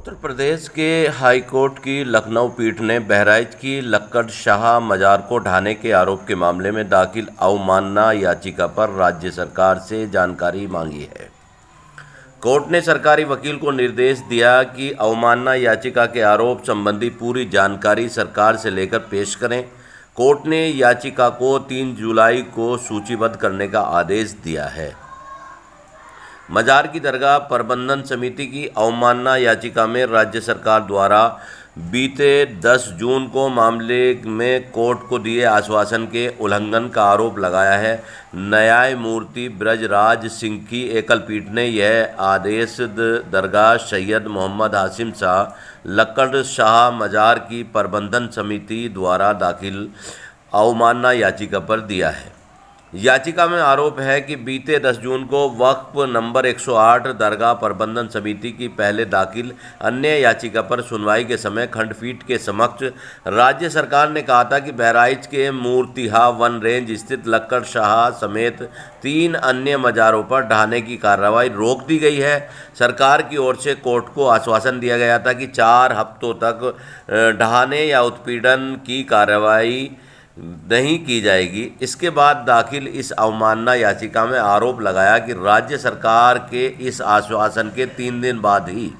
उत्तर प्रदेश के high court की लखनऊ पीठ ने बहराइच की लक्कड़ शाह मजार को ढहाने के आरोप के मामले में दाखिल अवमानना याचिका पर राज्य सरकार से जानकारी मांगी है। कोर्ट ने सरकारी वकील को निर्देश दिया कि अवमानना याचिका के आरोप संबंधी पूरी जानकारी सरकार से लेकर पेश करें। कोर्ट ने याचिका को 3 जुलाई को सूचीबद्ध करने का आदेश दिया है। मजार की दरगाह प्रबंधन समिति की अवमानना याचिका में राज्य सरकार द्वारा बीते 10 जून को मामले में कोर्ट को दिए आश्वासन के उल्लंघन का आरोप लगाया है। न्यायमूर्ति ब्रजराज सिंह की एकल पीठ ने यह आदेश दरगाह सैयद मोहम्मद हाशिम शाह लक्कड़ शाह मजार की प्रबंधन समिति द्वारा दाखिल अवमानना याचिका पर दिया है। याचिका में आरोप है कि बीते 10 जून को वक्फ नंबर 108 दरगाह प्रबंधन समिति की पहले दाखिल अन्य याचिका पर सुनवाई के समय खंडपीठ के समक्ष राज्य सरकार ने कहा था कि बहराइच के मूर्तिहा वन रेंज स्थित लक्कड़ शाह समेत 3 अन्य मजारों पर ढहाने की कार्रवाई रोक दी गई है। सरकार की ओर से कोर्ट को आश्वासन दिया गया था कि 4 हफ्तों तक ढहाने या उत्पीड़न की कार्रवाई नहीं की जाएगी। इसके बाद दाखिल इस अवमानना याचिका में आरोप लगाया कि राज्य सरकार के इस आश्वासन के 3 दिन बाद ही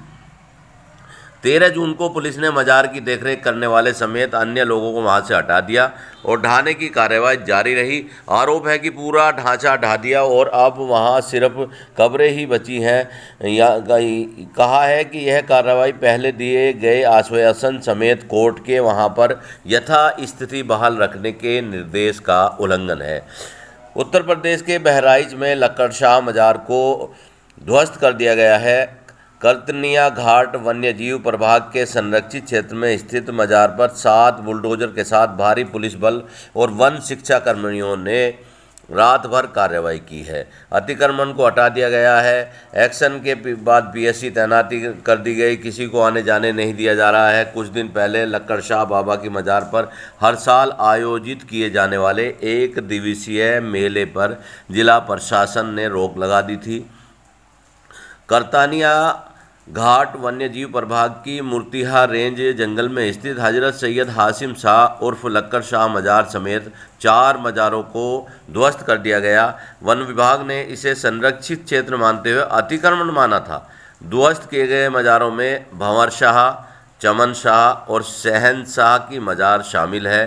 13 जून को पुलिस ने मजार की देखरेख करने वाले समेत अन्य लोगों को वहां से हटा दिया और ढहाने की कार्रवाई जारी रही। आरोप है कि पूरा ढांचा ढा दिया और अब वहां सिर्फ कब्रें ही बची हैं। कहा है कि यह कार्रवाई पहले दिए गए आश्वासन समेत कोर्ट के वहां पर यथा स्थिति बहाल रखने के निर्देश का उल्लंघन है। उत्तर प्रदेश के बहराइच में लक्कड़ शाह मजार को ध्वस्त कर दिया गया है। करतनिया घाट वन्य जीव प्रभाग के संरक्षित क्षेत्र में स्थित मजार पर 7 बुलडोजर के साथ भारी पुलिस बल और वन शिक्षा कर्मियों ने रात भर कार्रवाई की है। अतिक्रमण को हटा दिया गया है। एक्शन के बाद पीएससी तैनाती कर दी गई। किसी को आने जाने नहीं दिया जा रहा है। कुछ दिन पहले लक्कड़ शाह बाबा की मजार पर हर साल आयोजित किए जाने वाले 1 दिवसीय मेले पर जिला प्रशासन ने रोक लगा दी थी। करतानिया घाट वन्य जीव प्रभाग की मूर्तिहा रेंज जंगल में स्थित हजरत सैयद हाशिम शाह उर्फ लक्कड़ शाह मजार समेत 4 मजारों को ध्वस्त कर दिया गया। वन विभाग ने इसे संरक्षित क्षेत्र मानते हुए अतिक्रमण माना था। ध्वस्त किए गए मजारों में भंवर शाह, चमन शाह और सहन शाह की मजार शामिल है।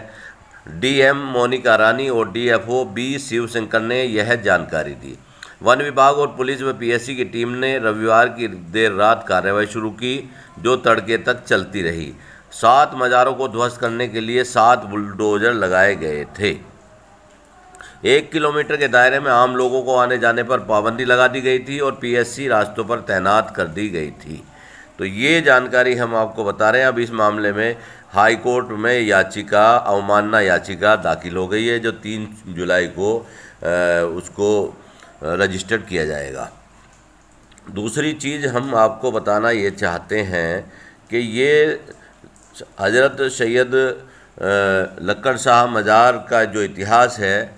डीएम मोनिका रानी और डीएफओ बी शिवशंकर ने यह जानकारी दी। वन विभाग और पुलिस व पीएससी की टीम ने रविवार की देर रात कार्रवाई शुरू की, जो तड़के तक चलती रही। 7 मजारों को ध्वस्त करने के लिए 7 बुलडोजर लगाए गए थे। 1 किलोमीटर के दायरे में आम लोगों को आने जाने पर पाबंदी लगा दी गई थी और पीएससी रास्तों पर तैनात कर दी गई थी। तो ये जानकारी हम आपको बता रहे हैं। अब इस मामले में हाई कोर्ट में याचिका अवमानना याचिका दाखिल हो गई है, जो 3 जुलाई को उसको रजिस्टर्ड किया जाएगा। दूसरी चीज़ हम आपको बताना ये चाहते हैं कि ये हजरत सैयद लक्कड़ शाह मजार का जो इतिहास है,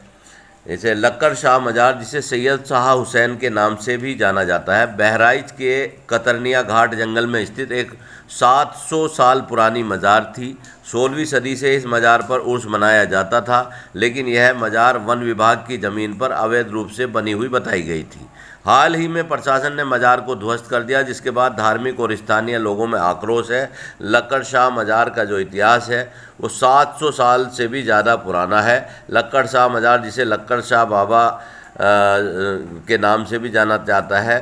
इसे लक्कड़ शाह मजार जिसे सैयद शाह हुसैन के नाम से भी जाना जाता है, बहराइच के कतरनिया घाट जंगल में स्थित एक 700 साल पुरानी मजार थी। 16वीं सदी से इस मजार पर उर्स मनाया जाता था, लेकिन यह मजार वन विभाग की ज़मीन पर अवैध रूप से बनी हुई बताई गई थी। हाल ही में प्रशासन ने मजार को ध्वस्त कर दिया, जिसके बाद धार्मिक और स्थानीय लोगों में आक्रोश है। लक्कड़ शाह मजार का जो इतिहास है वो 700 साल से भी ज़्यादा पुराना है। लक्कड़ शाह मजार जिसे लक्कड़ शाह बाबा के नाम से भी जाना जाता है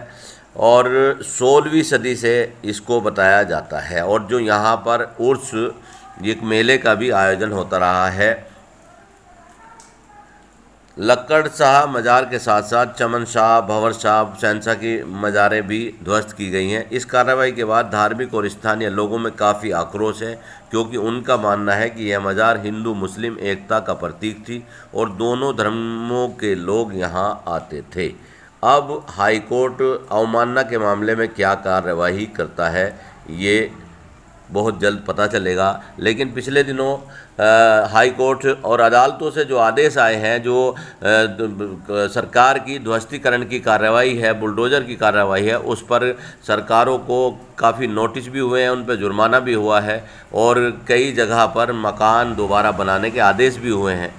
और 16वीं सदी से इसको बताया जाता है, और जो यहाँ पर उर्स एक मेले का भी आयोजन होता रहा है। लक्कड़ शाह मजार के साथ साथ चमन शाह, भंवर शाह, शहनशाह की मजारें भी ध्वस्त की गई हैं। इस कार्रवाई के बाद धार्मिक और स्थानीय लोगों में काफ़ी आक्रोश है, क्योंकि उनका मानना है कि यह मजार हिंदू मुस्लिम एकता का प्रतीक थी और दोनों धर्मों के लोग यहाँ आते थे। अब हाईकोर्ट अवमानना के मामले में क्या कार्यवाही करता है, ये बहुत जल्द पता चलेगा। लेकिन पिछले दिनों हाई कोर्ट और अदालतों से जो आदेश आए हैं, जो सरकार की ध्वस्तीकरण की कार्रवाई है, बुलडोज़र की कार्रवाई है, उस पर सरकारों को काफ़ी नोटिस भी हुए हैं, उन पर जुर्माना भी हुआ है और कई जगह पर मकान दोबारा बनाने के आदेश भी हुए हैं।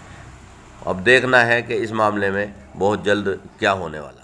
अब देखना है कि इस मामले में बहुत जल्द क्या होने वाला है।